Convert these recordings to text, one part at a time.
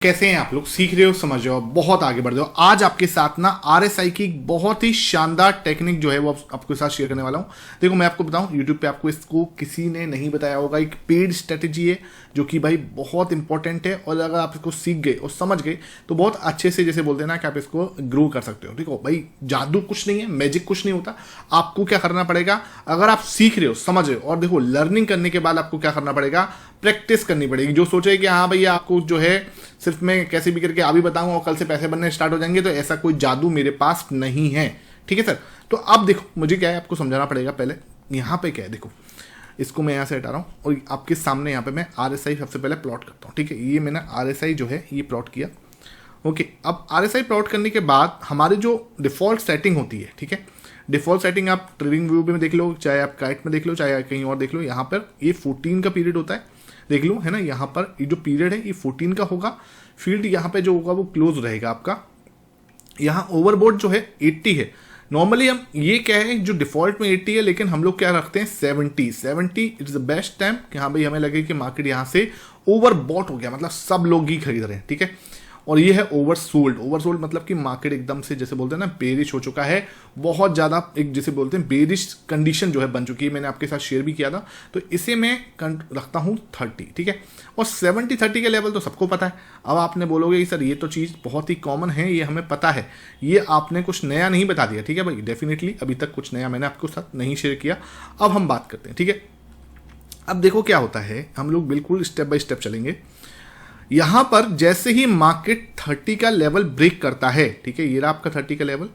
कैसे हैं आप लोग? सीख रहे हो, समझ रहे हो, बहुत आगे बढ़ रहे हो। आज आपके साथ ना आरएसआई की एक बहुत ही शानदार टेक्निक जो है वो आपके साथ शेयर करने वाला हूं। देखो, मैं आपको बताऊं, यूट्यूब पे आपको इसको किसी ने नहीं बताया होगा। एक पेड स्ट्रेटेजी है जो कि भाई बहुत इंपॉर्टेंट है, और अगर आप इसको सीख गए और समझ गए तो बहुत अच्छे से, जैसे बोलते हैं ना, कि आप इसको ग्रो कर सकते हो। ठीक हो भाई, जादू कुछ नहीं है, मैजिक कुछ नहीं होता। आपको क्या करना पड़ेगा, अगर आप सीख रहे हो, समझ रहे हो, और देखो लर्निंग करने के बाद आपको क्या करना पड़ेगा, प्रैक्टिस करनी पड़ेगी। जो सोचे कि हाँ भैया आपको जो है सिर्फ मैं कैसे भी करके अभी बताऊंगा और कल से पैसे बनने स्टार्ट हो जाएंगे, तो ऐसा कोई जादू मेरे पास नहीं है। ठीक है सर? तो अब देखो, मुझे क्या है आपको समझाना पड़ेगा। पहले यहाँ पे क्या है, देखो, इसको मैं यहाँ से हटा रहा हूँ और आपके सामने यहाँ पे मैं आरएसआई सबसे पहले प्लॉट करता हूँ। ठीक है, ये मैंने आरएसआई जो है ये प्लॉट किया। ओके, अब आरएसआई प्लॉट करने के बाद हमारी जो डिफॉल्ट सेटिंग होती है, ठीक है, डिफॉल्ट सेटिंग आप ट्रेडिंग व्यू में देख लो, चाहे आप काइट में देख लो, चाहे कहीं और देख लो, यहाँ पर ये 14 का पीरियड होता है, देख लो, है ना। यहाँ पर ये जो पीरियड है ये 14 का होगा। फील्ड यहाँ पे जो होगा वो क्लोज रहेगा आपका। यहाँ ओवरबोट जो है 80 है। नॉर्मली हम ये क्या है, जो डिफॉल्ट में 80 है, लेकिन हम लोग क्या रखते हैं 70 इट्स द बेस्ट टाइम कि हाँ भाई हमें लगे कि मार्केट यहाँ से ओवरबॉट हो गया, मतलब सब लोग ही खरीद रहे हैं। ठीक है, और ये है ओवरसोल्ड। ओवरसोल्ड मतलब कि मार्केट एकदम से, जैसे बोलते हैं ना, बेरिश हो चुका है, बहुत ज़्यादा, एक जैसे बोलते हैं बेरिश कंडीशन जो है बन चुकी है। मैंने आपके साथ शेयर भी किया था। तो इसे मैं रखता हूँ 30। ठीक है, और 70-30 के लेवल तो सबको पता है। अब आपने बोलोगे कि सर ये तो चीज़ बहुत ही कॉमन है, ये हमें पता है, ये आपने कुछ नया नहीं बता दिया। ठीक है भाई, डेफिनेटली अभी तक कुछ नया मैंने आपके साथ नहीं शेयर किया। अब हम बात करते हैं। ठीक है, अब देखो क्या होता है, हम लोग बिल्कुल स्टेप बाय स्टेप चलेंगे। यहां पर जैसे ही मार्केट 30 का लेवल ब्रेक करता है, ठीक है, ये रहा आपका 30 का लेवल।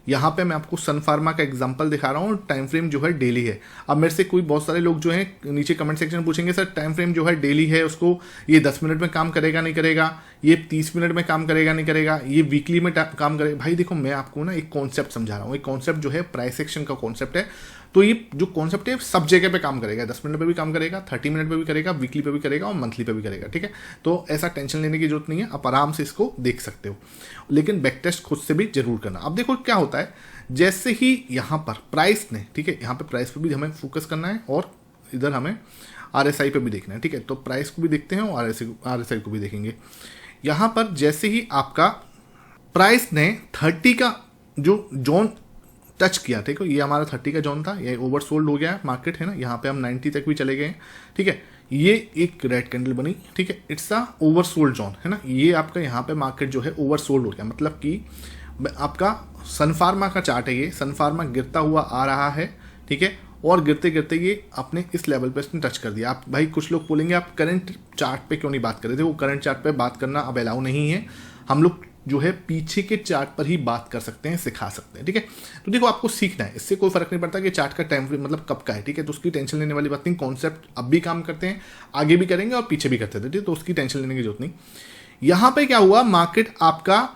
यहां पे मैं आपको सन फार्मा का एग्जांपल दिखा रहा हूं, टाइम फ्रेम जो है डेली है। अब मेरे से कोई बहुत सारे लोग जो हैं नीचे कमेंट सेक्शन में पूछेंगे, सर टाइम फ्रेम जो है डेली है, उसको ये 10 मिनट में काम करेगा नहीं करेगा, ये 30 मिनट में काम करेगा नहीं करेगा, ये वीकली में काम करेगा? भाई देखो, मैं आपको ना एक कॉन्सेप्ट समझा रहा हूँ। एक कॉन्सेप्ट जो है प्राइस एक्शन का कॉन्सेप्ट है। तो ये जो कॉन्सेप्ट है सब जगह पे काम करेगा। 10 मिनट पे भी काम करेगा, 30 मिनट पे भी करेगा, वीकली पे भी करेगा और मंथली पे भी करेगा। ठीक है, तो ऐसा टेंशन लेने की जरूरत नहीं है, आप आराम से इसको देख सकते हो, लेकिन बैक टेस्ट खुद से भी जरूर करना। अब देखो क्या होता है, जैसे ही यहाँ पर प्राइस ने, ठीक है, यहाँ पे प्राइस पे भी हमें फोकस करना है और इधर हमें आरएसआई पे भी देखना है। ठीक है, तो प्राइस को भी देखते हैं और आरएसआई को भी देखेंगे। यहाँ पर जैसे ही आपका प्राइस ने 30 का जो जोन टच किया, ठीक है, ये हमारा 30 का जोन था, ये ओवरसोल्ड हो गया मार्केट, है ना। यहाँ पे हम 90 तक भी चले गए। ठीक है, ये एक रेड कैंडल बनी। ठीक है, इट्स अ ओवरसोल्ड जोन, है ना। ये आपका यहाँ पे मार्केट जो है ओवरसोल्ड हो गया, मतलब कि आपका सन फार्मा का चार्ट है, ये सन फार्मा गिरता हुआ आ रहा है। ठीक है, और गिरते गिरते ये अपने इस लेवल पे इसने टच कर दिया। आप भाई कुछ लोग बोलेंगे आप करंट चार्ट पे क्यों नहीं बात कर रहे थे? वो करंट चार्ट पे बात करना अब अलाउ नहीं है। हम लोग जो है पीछे के चार्ट पर ही बात कर सकते हैं, सिखा सकते हैं। ठीक है, तो देखो आपको सीखना है, इससे कोई फर्क नहीं पड़ता कि चार्ट का टाइम फ्रेम मतलब कब का है। ठीक है, तो उसकी टेंशन लेने वाली बात नहीं। कॉन्सेप्ट अब भी काम करते हैं, आगे भी करेंगे और पीछे भी करते थे, ठीक है, तो उसकी टेंशन लेने की जरूरत नहीं। यहां पे क्या हुआ, मार्केट आपका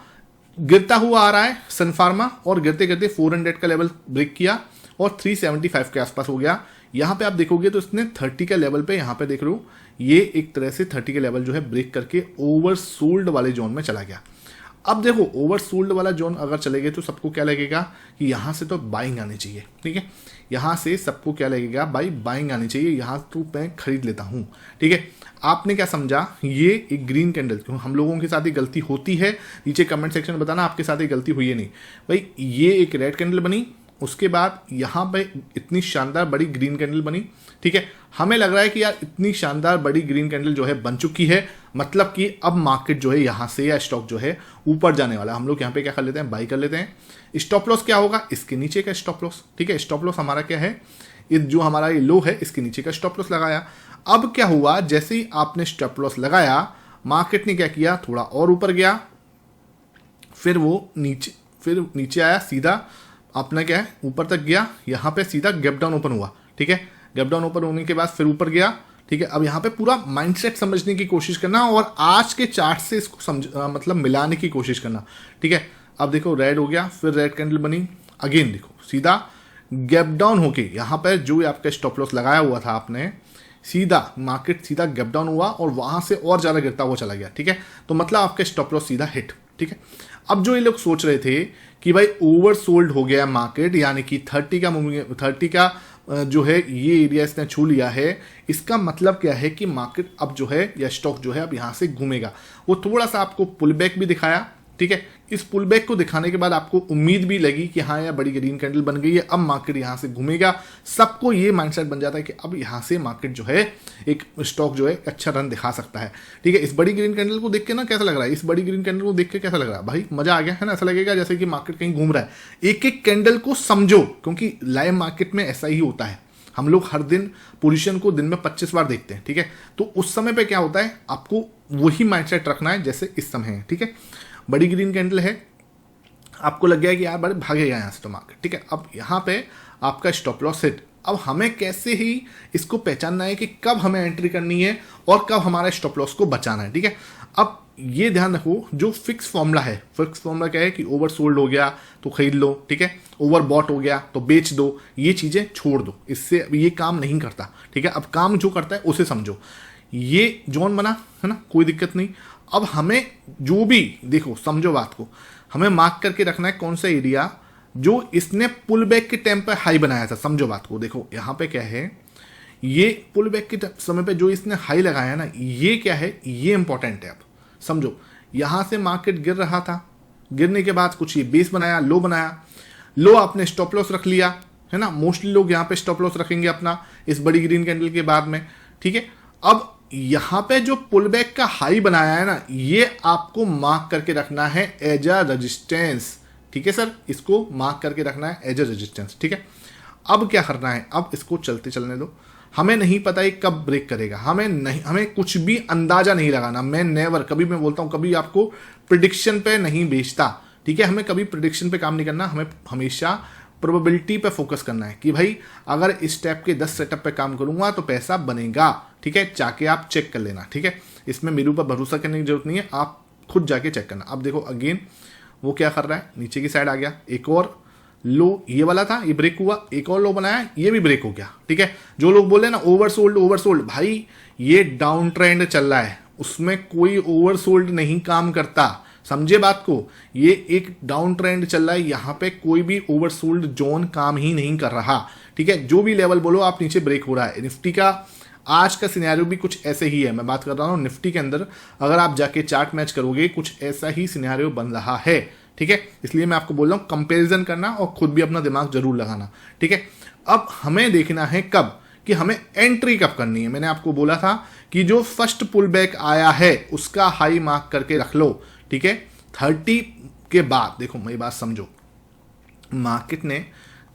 गिरता हुआ आ रहा है सन फार्मा, और गिरते गिरते 400 का लेवल ब्रेक किया और 375 के आसपास हो गया। यहां पे आप देखोगे तो इसने 30 का लेवल पे, यहां पे देख रहे हो, ये एक तरह से 30 का लेवल जो है ब्रेक करके ओवरसोल्ड वाले जोन में चला गया। अब देखो, ओवरसोल्ड वाला जोन अगर चले गए तो सबको क्या लगेगा कि यहां से तो बाइंग आनी चाहिए। ठीक है, यहां से सबको क्या लगेगा, भाई बाइंग आनी चाहिए, यहां तो मैं खरीद लेता हूं। ठीक है, आपने क्या समझा, ये एक ग्रीन कैंडल, हम लोगों के साथ ही गलती होती है, नीचे कमेंट सेक्शन में बताना आपके साथ ही गलती हुई है नहीं। भाई ये एक रेड कैंडल बनी, उसके बाद यहाँ पे इतनी शानदार बड़ी ग्रीन कैंडल बनी। ठीक है, हमें लग रहा है कि यार इतनी शानदार बड़ी ग्रीन कैंडल जो है बन चुकी है, मतलब कि अब मार्केट जो है यहाँ से, या स्टॉक जो है ऊपर जाने वाला है। हम लोग यहाँ पे क्या कर लेते हैं, बाई कर लेते हैं। स्टॉप लॉस क्या होगा, इसके नीचे का स्टॉप लॉस। ठीक है, स्टॉप लॉस हमारा क्या है, ये जो हमारा ये लो है, इसके नीचे का स्टॉप लॉस लगाया। अब क्या हुआ, जैसे ही आपने स्टॉप लॉस लगाया, मार्केट ने क्या किया, थोड़ा और ऊपर गया, फिर नीचे आया, सीधा अपना क्या है ऊपर तक गया, यहाँ पे सीधा गैप डाउन ओपन हुआ। ठीक है, गैप डाउन ओपन होने के बाद फिर ऊपर गया। ठीक है, अब यहाँ पे पूरा माइंडसेट समझने की कोशिश करना और आज के चार्ट से इसको मतलब मिलाने की कोशिश करना। ठीक है, अब देखो रेड हो गया, फिर रेड कैंडल बनी, अगेन देखो सीधा गैप डाउन होके यहाँ पे जो आपका स्टॉप लॉस लगाया हुआ था आपने, सीधा मार्केट सीधा गैप डाउन हुआ और वहां से और ज्यादा गिरता हुआ चला गया। ठीक है, तो मतलब आपका स्टॉप लॉस सीधा हिट। ठीक है, अब जो ये लोग सोच रहे थे कि भाई ओवरसोल्ड हो गया मार्केट, यानी कि 30 का जो है ये एरिया इसने छू लिया है, इसका मतलब क्या है कि मार्केट अब जो है या स्टॉक जो है अब यहाँ से घूमेगा। वो थोड़ा सा आपको पुल बैक भी दिखाया, ठीक है। इस पुल बैक को दिखाने के बाद आपको उम्मीद भी लगी कि हाँ यार बड़ी ग्रीन कैंडल बन गई है, अब मार्केट यहाँ से घूमेगा। सबको ये माइंडसेट बन जाता है कि अब यहाँ से मार्केट जो है एक स्टॉक जो है अच्छा रन दिखा सकता है, ठीक है। इस बड़ी ग्रीन कैंडल को देख के ना कैसा लग रहा है, इस बड़ी ग्रीन कैंडल को देख के कैसा लग रहा है भाई, मजा आ गया है ना। ऐसा लगेगा जैसे कि मार्केट कहीं घूम रहा है। एक एक कैंडल को समझो, क्योंकि लाइव मार्केट में ऐसा ही होता है। हम लोग हर दिन पोजीशन को दिन में 25 बार देखते हैं, ठीक है। तो उस समय पे क्या होता है, आपको वही माइंडसेट रखना है जैसे इस समय है, ठीक है। बड़ी ग्रीन कैंडल है, आपको लग गया कि यार बड़े भागेगा यहाँ से तो मार्केट, ठीक है। अब यहाँ पे आपका स्टॉप लॉस हिट। अब हमें कैसे ही इसको पहचानना है कि कब हमें एंट्री करनी है और कब हमारा स्टॉप लॉस को बचाना है, ठीक है। अब ये ध्यान रखो, जो फिक्स फॉर्मूला है, फिक्स फॉर्मूला क्या है कि ओवर सोल्ड हो गया तो खरीद लो, ठीक है। ओवर बॉट हो गया तो बेच दो, ये चीजें छोड़ दो, इससे ये काम नहीं करता, ठीक है। अब काम जो करता है उसे समझो। ये जोन बना है ना, कोई दिक्कत नहीं। अब हमें जो भी देखो, समझो बात को, हमें मार्क करके रखना है कौन सा एरिया जो इसने पुल बैक के टाइम पर हाई बनाया था। समझो बात को, देखो यहाँ पे क्या है, ये पुल बैक के समय पे जो इसने हाई लगाया है ना, ये क्या है, ये इंपॉर्टेंट है। अब समझो, यहां से मार्केट गिर रहा था, गिरने के बाद कुछ ये बेस बनाया, लो बनाया, लो आपने स्टॉप लॉस रख लिया, है ना। मोस्टली लोग यहाँ पे स्टॉप लॉस रखेंगे अपना इस बड़ी ग्रीन कैंडल के बाद में, ठीक है। अब यहां पे जो पुल बैक का हाई बनाया है ना, ये आपको मार्क करके रखना है एज अ रेजिस्टेंस, ठीक है सर। इसको मार्क करके रखना है एज अ रेजिस्टेंस, ठीक है। अब क्या करना है, अब इसको चलते चलने दो। हमें नहीं पता ये कब ब्रेक करेगा, हमें कुछ भी अंदाजा नहीं लगाना। मैं नेवर, कभी मैं बोलता हूं, कभी आपको प्रिडिक्शन पे नहीं बेचता, ठीक है। हमें कभी प्रिडिक्शन पे काम नहीं करना, हमें हमेशा प्रोबेबिलिटी पे फोकस करना है कि भाई अगर इस स्टेप के 10 सेटअप पे काम करूंगा तो पैसा बनेगा, ठीक है। जाके आप चेक कर लेना, ठीक है। इसमें मेरे ऊपर भरोसा करने की जरूरत नहीं है, आप खुद जाके चेक करना। अब देखो अगेन वो क्या कर रहा है, नीचे की साइड आ गया, एक और लो ये वाला था, ये ब्रेक हुआ, एक और लो बनाया, ये भी ब्रेक हो गया, ठीक है। जो लोग बोले ना ओवर सोल्ड, भाई ये डाउन ट्रेंड चल रहा है, उसमें कोई ओवर सोल्ड नहीं काम करता, समझे बात को। ये एक डाउन ट्रेंड चल रहा है, यहाँ पे कोई भी ओवर सोल्ड जोन काम ही नहीं कर रहा, ठीक है। जो भी लेवल बोलो आप, नीचे ब्रेक हो रहा है। निफ्टी का आज का सिनेरियो भी कुछ ऐसे ही है, मैं बात कर रहा हूँ निफ्टी के अंदर, अगर आप जाके चार्ट मैच करोगे कुछ ऐसा ही सिनेरियो बन रहा है, ठीक है। इसलिए मैं आपको बोल रहा हूं कंपैरिजन करना और खुद भी अपना दिमाग जरूर लगाना, ठीक है। अब हमें देखना है कब कि हमें एंट्री कब करनी है। मैंने आपको बोला था कि जो फर्स्ट पुल बैक आया है उसका हाई मार्क करके रख लो, ठीक है। 30 के बाद देखो मेरी बात समझो, मार्केट ने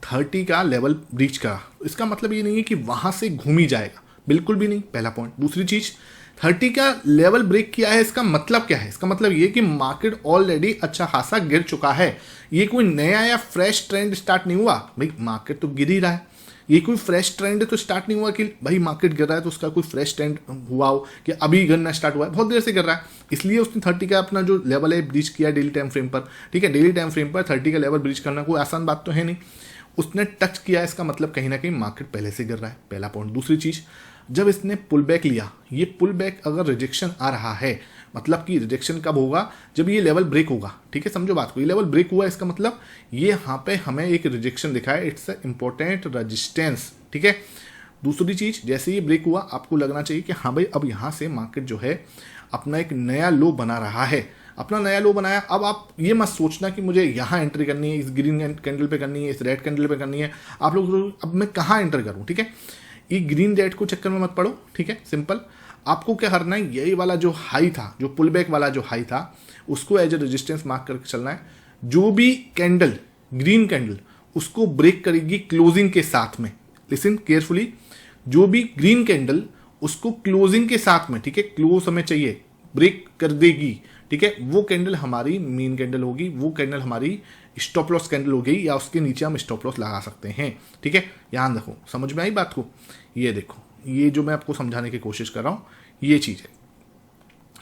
30 का लेवल ब्रीच करा, इसका मतलब ये नहीं है कि वहां से घूम ही जाएगा, बिल्कुल भी नहीं, पहला पॉइंट। दूसरी चीज, 30 का लेवल ब्रेक किया है, इसका मतलब क्या है, इसका मतलब ये कि मार्केट ऑलरेडी अच्छा खासा गिर चुका है। ये कोई नया या फ्रेश ट्रेंड स्टार्ट नहीं हुआ, भाई मार्केट तो गिर ही रहा है। ये कोई फ्रेश ट्रेंड तो स्टार्ट नहीं हुआ कि भाई मार्केट गिर रहा है तो उसका कोई फ्रेश ट्रेंड हुआ हो कि अभी गिरना स्टार्ट हुआ है, बहुत देर से गिर रहा है। इसलिए उसने 30 का अपना जो लेवल है ब्रीच किया डेली टाइम फ्रेम पर, ठीक है। डेली टाइम फ्रेम पर 30 का लेवल ब्रीच करना कोई आसान बात तो है नहीं, उसने टच किया, इसका मतलब कहीं ना कहीं मार्केट पहले से गिर रहा है, पहला पॉइंट। दूसरी चीज, जब इसने पुल बैक लिया, ये पुल बैक अगर रिजेक्शन आ रहा है, मतलब कि रिजेक्शन कब होगा, जब ये लेवल ब्रेक होगा, ठीक है। समझो बात को, ये लेवल ब्रेक हुआ, इसका मतलब ये यहाँ पे हमें एक रिजेक्शन दिखा है, इट्स इंपॉर्टेंट रेजिस्टेंस, ठीक है। दूसरी चीज, जैसे ये ब्रेक हुआ आपको लगना चाहिए कि हाँ भाई अब यहाँ से मार्केट जो है अपना एक नया लो बना रहा है, अपना नया लो बनाया। अब आप ये मत सोचना कि मुझे यहाँ एंट्री करनी है, इस ग्रीन कैंडल पे करनी है, इस रेड कैंडल पे करनी है। आप लोग अब मैं कहाँ एंटर करूँ, ठीक है। ये ग्रीन रेड को चक्कर में मत पड़ो, ठीक है। सिंपल आपको क्या करना है, यही वाला जो हाई था, जो पुल बैक वाला जो हाई था, उसको एज ए रेजिस्टेंस मार्क करके चलना है। जो भी कैंडल ग्रीन कैंडल उसको ब्रेक करेगी क्लोजिंग के साथ में, लिसन केयरफुली, जो भी ग्रीन कैंडल उसको क्लोजिंग के साथ में, ठीक है, क्लोज हमें चाहिए, ब्रेक कर देगी, ठीक है, वो कैंडल हमारी मेन कैंडल होगी, वो कैंडल हमारी स्टॉप लॉस कैंडल हो गई, या उसके नीचे हम स्टॉप लॉस लगा सकते हैं, ठीक है। ध्यान रखो, समझ में आई बात को। ये देखो, ये जो मैं आपको समझाने की कोशिश कर रहा हूं, ये चीज है।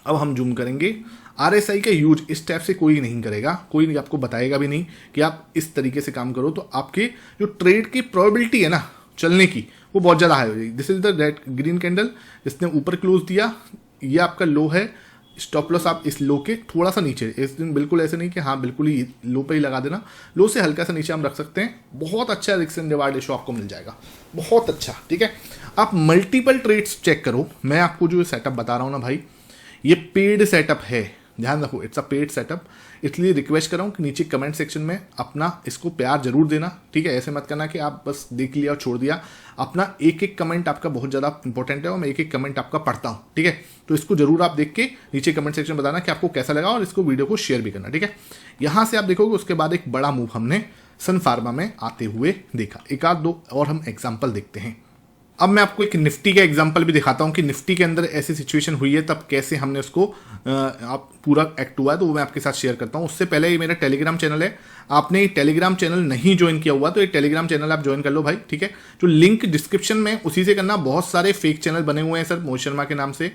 अब हम जूम करेंगे, RSI का यूज इस टाइप से कोई नहीं करेगा, कोई नहीं आपको बताएगा भी नहीं कि आप इस तरीके से काम करो, तो आपके जो ट्रेड की प्रोबेबिलिटी है ना चलने की, वो बहुत ज्यादा हाई हो जाएगी। This is the red green candle, इसने ऊपर क्लोज दिया, ये आपका लो है, स्टॉप लॉस आप इस लो के थोड़ा सा नीचे, इस दिन बिल्कुल ऐसे नहीं कि हाँ बिल्कुल ही लो पे ही लगा देना, लो से हल्का सा नीचे हम रख सकते हैं। बहुत अच्छा रिस्क एंड रिवार्ड रेशो आपको मिल जाएगा, बहुत अच्छा। ठीक है, आप मल्टीपल ट्रेड्स चेक करो। मैं आपको जो सेटअप बता रहा हूँ ना भाई, ये पेड सेटअप है, ध्यान रखो, इट्स अ पेड सेटअप। इसलिए रिक्वेस्ट कर रहा हूँ कि नीचे कमेंट सेक्शन में अपना इसको प्यार जरूर देना। ठीक है, ऐसे मत करना कि आप बस देख लिया और छोड़ दिया। अपना एक एक कमेंट आपका बहुत ज़्यादा इंपॉर्टेंट है और मैं एक एक कमेंट आपका पढ़ता हूँ। ठीक है, तो इसको जरूर आप देख के नीचे कमेंट सेक्शन में बताना कि आपको कैसा लगा और इसको वीडियो को शेयर भी करना। ठीक है, यहाँ से आप देखोगे उसके बाद एक बड़ा मूव हमने सन फार्मा में आते हुए देखा। एक आध दो और हम एग्जाम्पल देखते हैं। अब मैं आपको एक निफ्टी का एग्जांपल भी दिखाता हूं कि निफ्टी के अंदर ऐसी सिचुएशन हुई है तब कैसे हमने उसको आप पूरा एक्ट हुआ है, तो वो मैं आपके साथ शेयर करता हूं। उससे पहले ये मेरा टेलीग्राम चैनल है, आपने ये टेलीग्राम चैनल नहीं ज्वाइन किया हुआ तो ये टेलीग्राम चैनल आप ज्वाइन कर लो भाई। ठीक है, जो लिंक डिस्क्रिप्शन में उसी से करना। बहुत सारे फेक चैनल बने हुए हैं सर मोहित शर्मा के नाम से,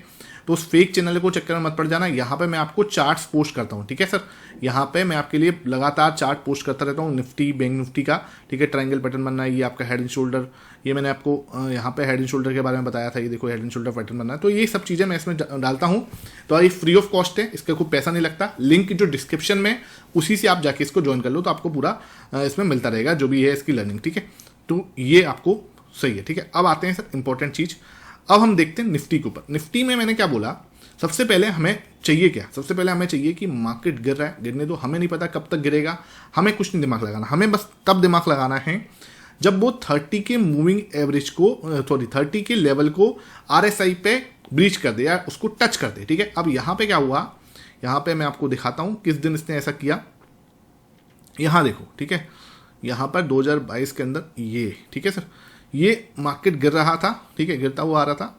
तो उस फेक चैनल को चक्कर में मत पड़ जाना। यहाँ पे मैं आपको चार्ट्स पोस्ट करता हूँ। ठीक है सर, यहाँ पे मैं आपके लिए लगातार चार्ट पोस्ट करता रहता हूँ निफ्टी बैंक निफ्टी का। ठीक है, ट्रायंगल पैटर्न बनना है, ये आपका हेड एंड शोल्डर, ये मैंने आपको यहाँ पे हेड एंड शोल्डर के बारे में बताया था, ये देखो हेड एंड शोल्डर पैटर्न बनना है। तो ये सब चीज़ें मैं इसमें डालता हूँ, तो ये फ्री ऑफ कॉस्ट है, इसका कोई पैसा नहीं लगता। लिंक जो डिस्क्रिप्शन में उसी से आप जाके इसको ज्वाइन कर लो तो आपको पूरा इसमें मिलता रहेगा जो भी है इसकी लर्निंग। ठीक है, तो ये आपको सही है। ठीक है, अब आते हैं सर इंपॉर्टेंट चीज़। अब हम देखते हैं निफ्टी के ऊपर। निफ्टी में मैंने क्या बोला, सबसे पहले हमें चाहिए क्या, सबसे पहले हमें चाहिए कि मार्केट गिर रहा है, गिरने दो, हमें नहीं पता कब तक गिरेगा, हमें कुछ नहीं दिमाग लगाना, हमें बस तब दिमाग लगाना है जब वो 30 के मूविंग एवरेज को 30 के लेवल को RSI पे ब्रीच कर दे या उसको टच कर दे। ठीक है, अब यहाँ पे क्या हुआ, यहाँ पे मैं आपको दिखाता हूँ किस दिन इसने ऐसा किया। यहाँ देखो, ठीक है, यहाँ पर 2022 के अंदर ये, ठीक है सर, ये मार्केट गिर रहा था। ठीक है, गिरता हुआ आ रहा था।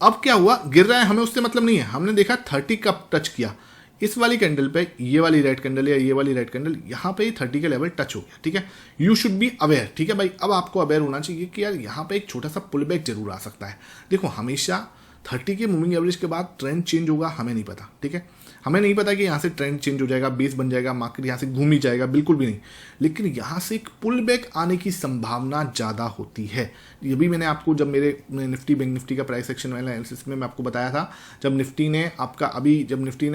अब क्या हुआ, गिर रहा है, हमें उससे मतलब नहीं है, हमने देखा 30 कब टच किया, इस वाली कैंडल पे, ये वाली रेड कैंडल या ये वाली रेड कैंडल, यहाँ पे 30 के लेवल टच हो गया। ठीक है, यू शुड बी अवेयर। ठीक है भाई, अब आपको अवेयर होना चाहिए कि यार यहाँ पे एक छोटा सा पुल बैक जरूर आ सकता है। देखो, हमेशा 30 के मूविंग एवरेज के बाद ट्रेंड चेंज होगा, हमें नहीं पता। ठीक है, हमें नहीं पता कि यहाँ से ट्रेंड चेंज हो जाएगा, बेस बन जाएगा, मार्केट यहाँ से घूम ही जाएगा, बिल्कुल भी नहीं। लेकिन यहाँ से एक पुल बैक आने की संभावना ज़्यादा होती है। ये भी मैंने आपको जब मेरे निफ्टी बैंक निफ्टी का प्राइस एक्शन वाला एनालिसिस में मैं आपको बताया था, जब निफ्टी ने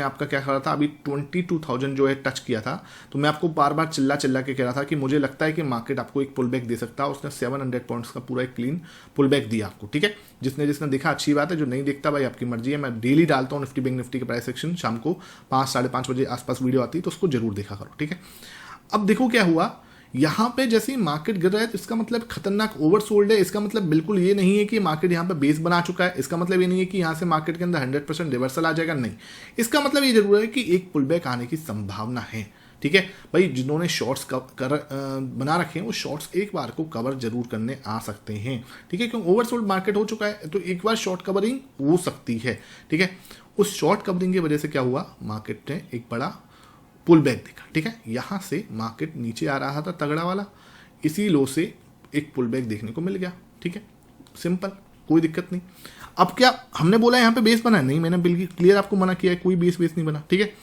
आपका क्या करा था, अभी 22,000 जो है टच किया था, तो मैं आपको बार बार चिल्ला के कह रहा था कि मुझे लगता है कि मार्केट आपको एक पुल बैक दे सकता है। उसने 700 पॉइंट्स का पूरा एक क्लीन पुल बैक दिया आपको। ठीक है, जिसने देखा अच्छी बात है, जो नहीं देखता भाई आपकी मर्जी है। मैं डेली डालता हूँ निफ्टी बैंक निफ्टी का प्राइस सेक्शन, शाम को 5-5:30 बजे आसपास वीडियो आती है, तो उसको जरूर देखा करो। ठीक है, अब देखो क्या हुआ, यहाँ पे जैसे ही मार्केट गिर रहा है तो इसका मतलब खतरनाक ओवरसोल्ड है। इसका मतलब बिल्कुल ये नहीं है कि मार्केट यहाँ पे बेस बना चुका है, इसका मतलब ये नहीं है कि यहाँ से मार्केट के अंदर 100% रिवर्सल आ जाएगा, नहीं। इसका मतलब ये जरूर है कि एक पुल बैक आने की संभावना है। ठीक है भाई, जिन्होंने शॉर्ट्स बना रखे हैं वो शॉर्ट्स एक बार को कवर जरूर करने आ सकते हैं। ठीक है, क्योंकि ओवरसोल्ड मार्केट हो चुका है तो एक बार शॉर्ट कवरिंग हो सकती है। ठीक है, उस शॉर्ट कवरिंग की वजह से क्या हुआ, मार्केट ने एक बड़ा पुल बैक देखा। ठीक है, यहाँ से मार्केट नीचे आ रहा था तगड़ा वाला, इसी लो से एक पुल बैक देखने को मिल गया। ठीक है, सिंपल, कोई दिक्कत नहीं। अब क्या हमने बोला यहाँ पे बेस बना है, नहीं, मैंने बिल्कुल क्लियर आपको मना किया है, कोई बेस नहीं बना। ठीक है,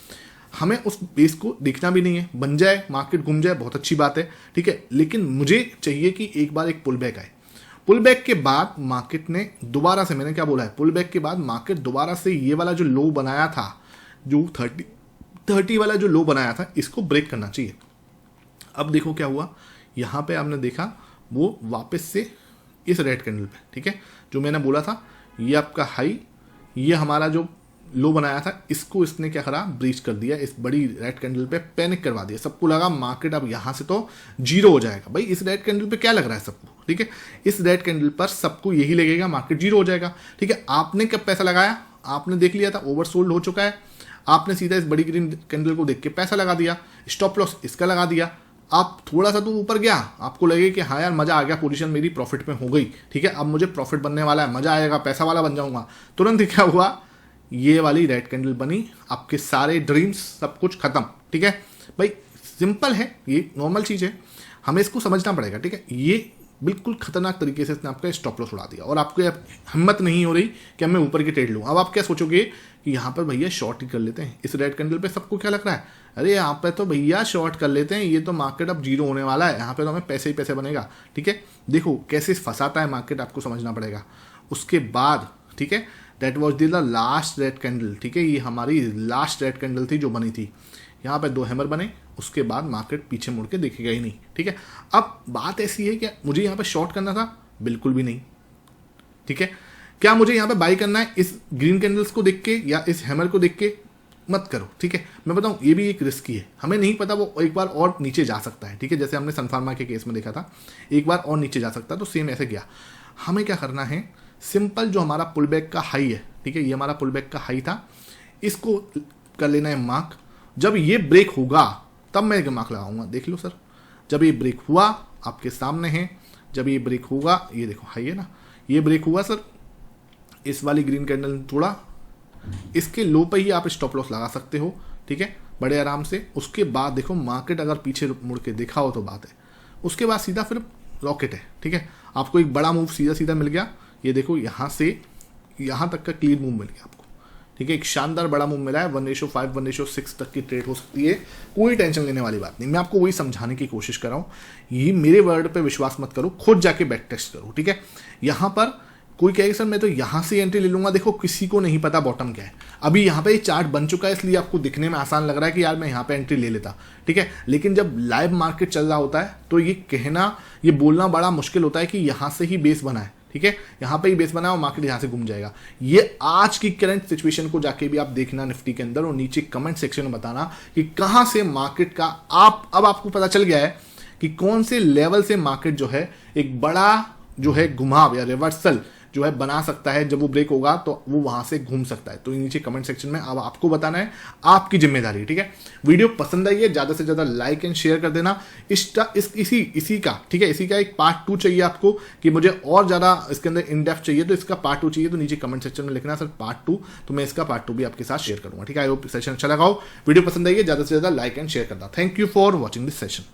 हमें उस बेस को देखना भी नहीं है, बन जाए मार्केट घूम जाए बहुत अच्छी बात है। ठीक है, लेकिन मुझे चाहिए कि एक बार एक पुल बैक आए। पुल बैक के बाद मार्केट ने दोबारा से, मैंने क्या बोला है, पुल बैक के बाद मार्केट दोबारा से ये वाला जो लो बनाया था, जो 30 वाला जो लो बनाया था, इसको ब्रेक करना चाहिए। अब देखो क्या हुआ, यहाँ पे आपने देखा वो वापस से इस रेड कैंडल पे, ठीक है, जो मैंने बोला था ये आपका हाई, ये हमारा जो लो बनाया था, इसको इसने क्या करा, ब्रीच कर दिया। इस बड़ी रेड कैंडल पे पैनिक करवा दिया, सबको लगा मार्केट अब यहाँ से तो जीरो हो जाएगा। भाई इस रेड कैंडल पे क्या लग रहा है सबको, ठीक है, इस रेड कैंडल पर सबको यही लगेगा मार्केट जीरो हो जाएगा। ठीक है, आपने कब पैसा लगाया, आपने देख लिया था ओवरसोल्ड हो चुका है, आपने सीधा इस बड़ी ग्रीन कैंडल को देख के पैसा लगा दिया, स्टॉप लॉस इसका लगा दिया। आप थोड़ा सा तो ऊपर गया, आपको लगे कि हाँ यार मजा आ गया, पोजीशन मेरी प्रॉफिट में हो गई, ठीक है, अब मुझे प्रॉफिट बनने वाला है, मजा आएगा, पैसा वाला बन जाऊंगा। तुरंत क्या हुआ, ये वाली रेड कैंडल बनी, आपके सारे ड्रीम्स सब कुछ खत्म। ठीक है भाई, सिंपल है, ये नॉर्मल चीज़ है, हमें इसको समझना पड़ेगा। ठीक है, ये बिल्कुल खतरनाक तरीके से इसने आपका स्टॉप लॉस उड़ा दिया और आपको हिम्मत नहीं हो रही कि मैं ऊपर की ट्रेड लूँ। अब आप क्या सोचोगे कि यहाँ पर भैया शॉर्ट ही कर लेते हैं, इस रेड कैंडल पे सबको क्या लग रहा है, अरे यहाँ पे तो भैया शॉर्ट कर लेते हैं, ये तो मार्केट अब जीरो होने वाला है, यहाँ पे तो हमें पैसे ही पैसे बनेगा। ठीक है, देखो कैसे फंसाता है मार्केट, आपको समझना पड़ेगा। उसके बाद ठीक है, that was the last red candle, ठीक है, ये हमारी लास्ट रेड कैंडल थी जो बनी थी। यहाँ पे 2 हैमर बने, उसके बाद मार्केट पीछे मुड़ के देखेगा ही नहीं, ठीक है। अब बात ऐसी है कि मुझे यहाँ पे शॉर्ट करना था, बिल्कुल भी नहीं, ठीक है। क्या मुझे यहाँ पे बाई करना है इस ग्रीन कैंडल्स को देख के या इस हैमर को देख के? मत करो, ठीक है। मैं बताऊँ ये भी एक रिस्की है, हमें नहीं पता वो एक बार और नीचे जा सकता है, ठीक है। जैसे हमने सन फार्मा के केस में देखा था, एक बार और नीचे जा सकता है, तो सेम ऐसे गया। हमें क्या करना है, सिंपल जो हमारा पुल बैक का हाई है, ठीक है, ये हमारा पुल बैक का हाई था, इसको कर लेना है मार्क। जब ये ब्रेक होगा तब मैं मार्क लगाऊंगा। देख लो सर, जब ये ब्रेक हुआ आपके सामने है, जब ये ब्रेक होगा, ये देखो हाई है ना, ये ब्रेक हुआ सर, इस वाली ग्रीन कैंडल थोड़ा इसके लो पे ही आप स्टॉप लॉस लगा सकते हो, ठीक है, बड़े आराम से। उसके बाद देखो मार्केट अगर पीछे मुड़ के देखा हो तो बात है, उसके बाद सीधा फिर रॉकेट है, ठीक है। आपको एक बड़ा मूव सीधा सीधा मिल गया, ये देखो यहाँ से यहाँ तक का क्लीन मूव मिल गया आपको, ठीक है, एक शानदार बड़ा मूव मिला है। 1:5 1:6 तक की ट्रेड हो सकती है, कोई टेंशन लेने वाली बात नहीं। मैं आपको वही समझाने की कोशिश कर रहा हूँ, ये मेरे वर्ड पे विश्वास मत करो, खुद जाके बैक टेस्ट करो, ठीक है। यहाँ पर कोई कहेगा सर मैं तो यहाँ से एंट्री ले लूंगा, देखो किसी को नहीं पता बॉटम क्या है। अभी यहाँ पे चार्ट बन चुका है, इसलिए आपको दिखने में आसान लग रहा है कि यार मैं यहाँ पे एंट्री ले लेता, ठीक है। लेकिन जब लाइव मार्केट चल रहा होता है तो ये कहना, ये बोलना बड़ा मुश्किल होता है कि यहाँ से ही बेस बना है, ठीक है, यहाँ पे ही बेस बना है और मार्केट यहाँ से घूम जाएगा। ये आज की करंट सिचुएशन को जाके भी आप देखना निफ्टी के अंदर, और नीचे कमेंट सेक्शन में बताना कि कहाँ से मार्केट का अब आपको पता चल गया है कि कौन से लेवल से मार्केट जो है एक बड़ा जो है घुमाव या रिवर्सल जो है बना सकता है। जब वो ब्रेक होगा तो वो वहां से घूम सकता है। तो नीचे कमेंट सेक्शन में अब आपको बताना है, आपकी जिम्मेदारी, ठीक है। वीडियो पसंद आई है, ज्यादा से ज्यादा लाइक एंड शेयर कर देना। इसी का, ठीक है, इसी का एक पार्ट 2 चाहिए आपको कि मुझे और ज्यादा इसके अंदर इन डेप्थ चाहिए, तो इसका पार्ट 2 चाहिए, तो नीचे कमेंट सेक्शन में लिखना सर पार्ट 2, तो मैं इसका पार्ट 2 भी आपके साथ शेयर करूंगा, ठीक है। आई होप सेशन अच्छा लगा हो। वीडियो पसंद आई है, ज्यादा से ज्यादा लाइक एंड शेयर करना। Thank you for watching this session.